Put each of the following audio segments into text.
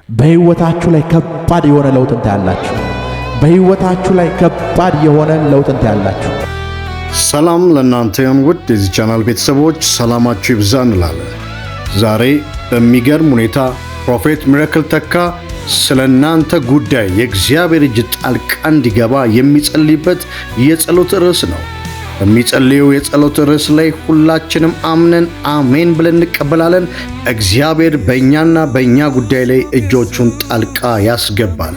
በህይወታችሁ ላይ ከባድ የሆነ ለውጥ ታያላችሁ። በህይወታችሁ ላይ ከባድ የሆነ ለውጥ ታያላችሁ። ሰላም ለእናንተ ይሁን ውድ የዚህ ቻናል ቤተሰቦች፣ ሰላማችሁ ይብዛ እንላለን። ዛሬ በሚገርም ሁኔታ ፕሮፌት ሚራክል ተካ ስለናንተ ጉዳይ የእግዚአብሔር እጅ ጣልቃ እንዲገባ የሚጸልይበት የጸሎት ርዕስ ነው። በሚጸልየው የጸሎት ርዕስ ላይ ሁላችንም አምነን አሜን ብለን እንቀበላለን። እግዚአብሔር በእኛና በእኛ ጉዳይ ላይ እጆቹን ጣልቃ ያስገባል።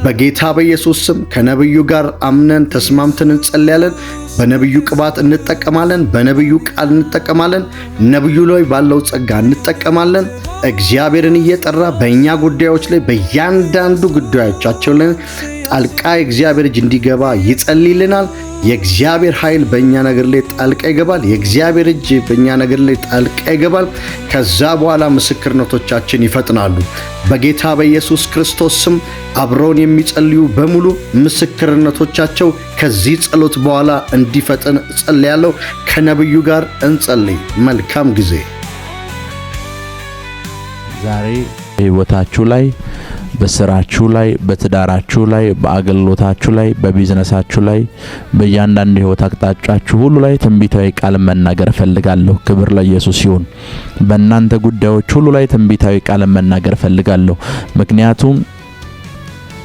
በጌታ በኢየሱስ ስም ከነብዩ ጋር አምነን ተስማምተን እንጸልያለን። በነብዩ ቅባት እንጠቀማለን። በነብዩ ቃል እንጠቀማለን። ነብዩ ላይ ባለው ጸጋ እንጠቀማለን። እግዚአብሔርን እየጠራ በእኛ ጉዳዮች ላይ በእያንዳንዱ ጉዳዮቻቸው ላይ ጣልቃ የእግዚአብሔር እጅ እንዲገባ ይጸልይልናል። የእግዚአብሔር ኃይል በእኛ ነገር ላይ ጣልቃ ይገባል። የእግዚአብሔር እጅ በእኛ ነገር ላይ ጣልቃ ይገባል። ከዛ በኋላ ምስክርነቶቻችን ይፈጥናሉ። በጌታ በኢየሱስ ክርስቶስ ስም አብረውን የሚጸልዩ በሙሉ ምስክርነቶቻቸው ከዚህ ጸሎት በኋላ እንዲፈጥን ጸልያለሁ። ከነብዩ ጋር እንጸልይ። መልካም ጊዜ። ዛሬ በህይወታችሁ ላይ፣ በስራችሁ ላይ፣ በትዳራችሁ ላይ፣ በአገልግሎታችሁ ላይ፣ በቢዝነሳችሁ ላይ፣ በእያንዳንዱ ህይወት አቅጣጫችሁ ሁሉ ላይ ትንቢታዊ ቃል መናገር እፈልጋለሁ። ክብር ለኢየሱስ ይሁን። በእናንተ ጉዳዮች ሁሉ ላይ ትንቢታዊ ቃል መናገር እፈልጋለሁ። ምክንያቱም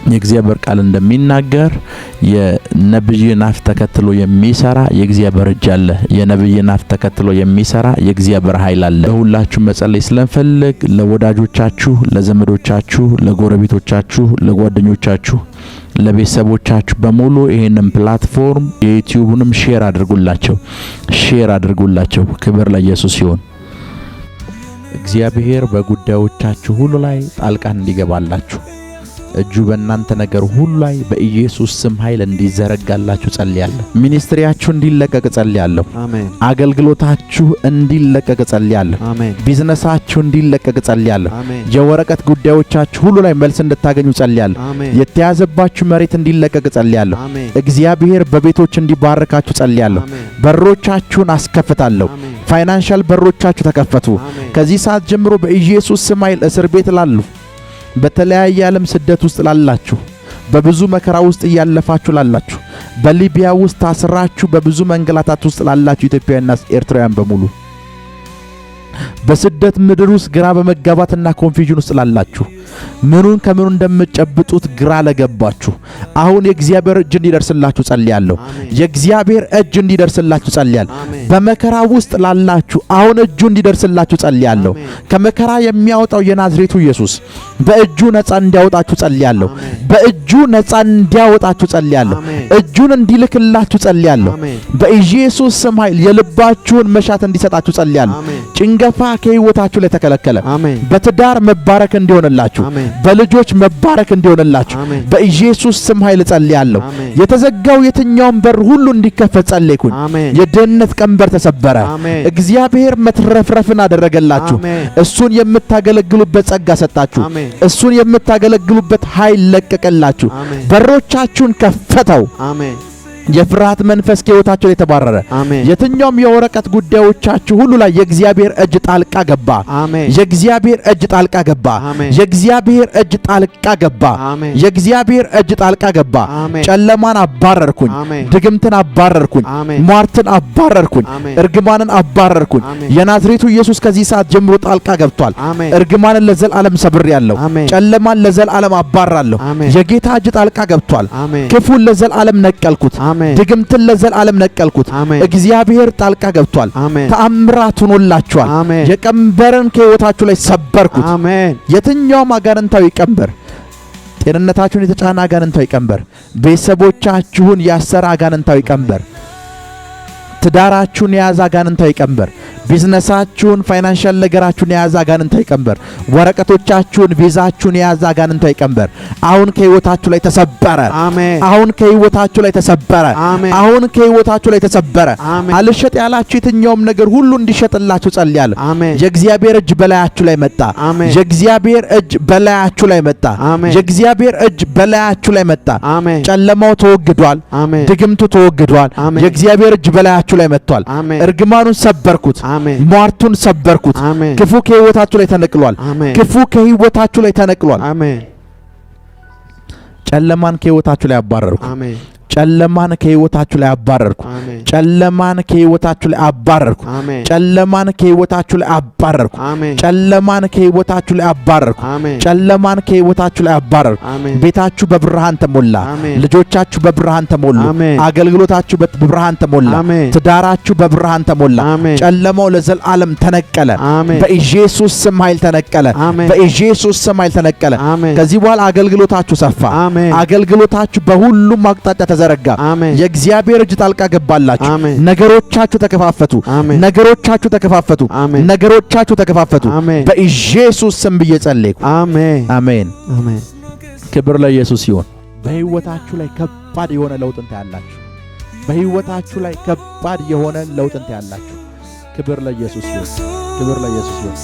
የእግዚአብሔር ቃል እንደሚናገር የነብይን አፍ ተከትሎ የሚሰራ የእግዚአብሔር እጅ አለ። የነብይን አፍ ተከትሎ የሚሰራ የእግዚአብሔር ኃይል አለ። ለሁላችሁ መጸለይ ስለምፈልግ ለወዳጆቻችሁ፣ ለዘመዶቻችሁ፣ ለጎረቤቶቻችሁ፣ ለጓደኞቻችሁ፣ ለቤተሰቦቻችሁ በሙሉ ይሄንን ፕላትፎርም የዩቲዩብንም ሼር አድርጉላቸው። ክብር ለኢየሱስ ይሁን። እግዚአብሔር በጉዳዮቻችሁ ሁሉ ላይ ጣልቃ እንዲገባላችሁ እጁ በእናንተ ነገር ሁሉ ላይ በኢየሱስ ስም ኃይል እንዲዘረጋላችሁ ጸልያለሁ። ሚኒስትሪያችሁ እንዲለቀቅ ጸልያለሁ። አሜን። አገልግሎታችሁ እንዲለቀቅ ጸልያለሁ። አሜን። ቢዝነሳችሁ እንዲለቀቅ ጸልያለሁ። አሜን። የወረቀት ጉዳዮቻችሁ ሁሉ ላይ መልስ እንድታገኙ ጸልያለሁ። አሜን። የተያዘባችሁ መሬት እንዲለቀቅ ጸልያለሁ። አሜን። እግዚአብሔር በቤቶች እንዲባርካችሁ ጸልያለሁ። አሜን። በሮቻችሁን አስከፍታለሁ። አሜን። ፋይናንሻል በሮቻችሁ ተከፈቱ። አሜን። ከዚህ ሰዓት ጀምሮ በኢየሱስ ስም ኃይል እስር ቤት ላሉ፣ በተለያየ ዓለም ስደት ውስጥ ላላችሁ፣ በብዙ መከራ ውስጥ እያለፋችሁ ላላችሁ፣ በሊቢያ ውስጥ ታስራችሁ በብዙ መንገላታት ውስጥ ላላችሁ ኢትዮጵያውያንና ኤርትራውያን በሙሉ፣ በስደት ምድር ውስጥ ግራ በመጋባትና ኮንፊውዥን ውስጥ ላላችሁ፣ ምኑን ከምኑ እንደምትጨብጡት ግራ ለገባችሁ አሁን የእግዚአብሔር እጅ እንዲደርስላችሁ ጸልያለሁ። የእግዚአብሔር እጅ እንዲደርስላችሁ ጸልያለሁ። በመከራ ውስጥ ላላችሁ አሁን እጁ እንዲደርስላችሁ ጸልያለሁ። ከመከራ የሚያወጣው የናዝሬቱ ኢየሱስ በእጁ ነፃ እንዲያወጣችሁ ጸልያለሁ። በእጁ ነፃ እንዲያወጣችሁ ጸልያለሁ። እጁን እንዲልክላችሁ ጸልያለሁ። በኢየሱስ ስም ኃይል የልባችሁን መሻት እንዲሰጣችሁ ጸልያለሁ። ጭንገፋ ከህይወታችሁ ላይ ተከለከለ። በትዳር መባረክ እንዲሆንላችሁ፣ በልጆች መባረክ እንዲሆንላችሁ በኢየሱስ ስም ኃይል ጸልያለሁ። የተዘጋው የትኛውም በር ሁሉ እንዲከፈት ጸልይኩኝ። የድህነት ቀንበር ተሰበረ። እግዚአብሔር መትረፍረፍን አደረገላችሁ። እሱን የምታገለግሉበት ጸጋ ሰጣችሁ። እሱን የምታገለግሉበት ኃይል ለቀቀላችሁ። በሮቻችሁን ከፈተው። የፍርሃት መንፈስ ከህይወታችሁ ላይ ተባረረ። የትኛውም የወረቀት ጉዳዮቻችሁ ሁሉ ላይ የእግዚአብሔር እጅ ጣልቃ ገባ። የእግዚአብሔር እጅ ጣልቃ ገባ። የእግዚአብሔር እጅ ጣልቃ ገባ። የእግዚአብሔር እጅ ጣልቃ ገባ። ጨለማን አባረርኩኝ። ድግምትን አባረርኩኝ። ሟርትን አባረርኩኝ። እርግማንን አባረርኩኝ። የናዝሬቱ ኢየሱስ ከዚህ ሰዓት ጀምሮ ጣልቃ ገብቷል። እርግማንን ለዘላለም ሰብሬያለሁ። ጨለማን ለዘላለም አባራለሁ። የጌታ እጅ ጣልቃ ገብቷል። ክፉን ለዘላለም ነቀልኩት። ድግምትን ለዘላለም ነቀልኩት። እግዚአብሔር ጣልቃ ገብቷል። ተአምራት ሆኖላችኋል። የቀንበርን ከህይወታችሁ ላይ ሰበርኩት። የትኛውም አጋንንታዊ ቀንበር፣ ጤንነታችሁን የተጫነ አጋንንታዊ ቀንበር፣ ቤተሰቦቻችሁን ያሰረ አጋንንታዊ ቀንበር፣ ትዳራችሁን የያዘ አጋንንታዊ ቀንበር፣ ቢዝነሳችሁን ፋይናንሻል ነገራችሁን የያዘ አጋንንታዊ ቀንበር፣ ወረቀቶቻችሁን ቪዛችሁን የያዘ አጋንንታዊ ቀንበር አሁን ከህይወታችሁ ላይ ተሰበረ። አሁን ከህይወታችሁ ላይ ተሰበረ። አሁን ከህይወታችሁ ላይ ተሰበረ። አልሸጥ ያላችሁ የትኛውም ነገር ሁሉ እንዲሸጥላችሁ ጸልያለሁ። የእግዚአብሔር እጅ በላያችሁ ላይ መጣ። የእግዚአብሔር እጅ በላያችሁ ላይ መጣ። የእግዚአብሔር እጅ በላያችሁ ላይ መጣ። ጨለማው ተወግዷል። ድግምቱ ተወግዷል። የእግዚአብሔር እጅ በላያችሁ ከህይወታችሁ ላይ መጥቷል። እርግማኑን ሰበርኩት፣ ሟርቱን ሰበርኩት። ክፉ ከህይወታችሁ ላይ ተነቅሏል። ክፉ ከህይወታችሁ ላይ ተነቅሏል። ጨለማን ከህይወታችሁ ላይ አባረርኩ። ጨለማን ከህይወታችሁ ላይ አባረርኩ። ጨለማን ከህይወታችሁ ላይ አባረርኩ። ጨለማን ከህይወታችሁ ላይ አባረርኩ። ጨለማን ከህይወታችሁ ላይ አባረርኩ። ጨለማን ከህይወታችሁ ላይ አባረርኩ። ቤታችሁ በብርሃን ተሞላ። ልጆቻችሁ በብርሃን ተሞሉ። አገልግሎታችሁ በብርሃን ተሞላ። ትዳራችሁ በብርሃን ተሞላ። ጨለማው ለዘላለም ተነቀለ። በኢየሱስ ስም ኃይል ተነቀለ። በኢየሱስ ስም ኃይል ተነቀለ። ከዚህ በኋላ አገልግሎታችሁ ሰፋ። አገልግሎታችሁ በሁሉም አቅጣጫ ተዘረጋ። የእግዚአብሔር እጅ ጣልቃ ገባላችሁ። ነገሮቻችሁ ተከፋፈቱ። ነገሮቻችሁ ተከፋፈቱ። ነገሮቻችሁ ተከፋፈቱ። በኢየሱስ ስም ብዬ ጸለይኩ። አሜን። ክብር ለኢየሱስ ይሁን። በህይወታችሁ ላይ ከባድ የሆነ ለውጥ ታያላችሁ። በህይወታችሁ ላይ ከባድ የሆነ ለውጥ ታያላችሁ። ክብር ለኢየሱስ ይሁን። ክብር ለኢየሱስ ይሁን።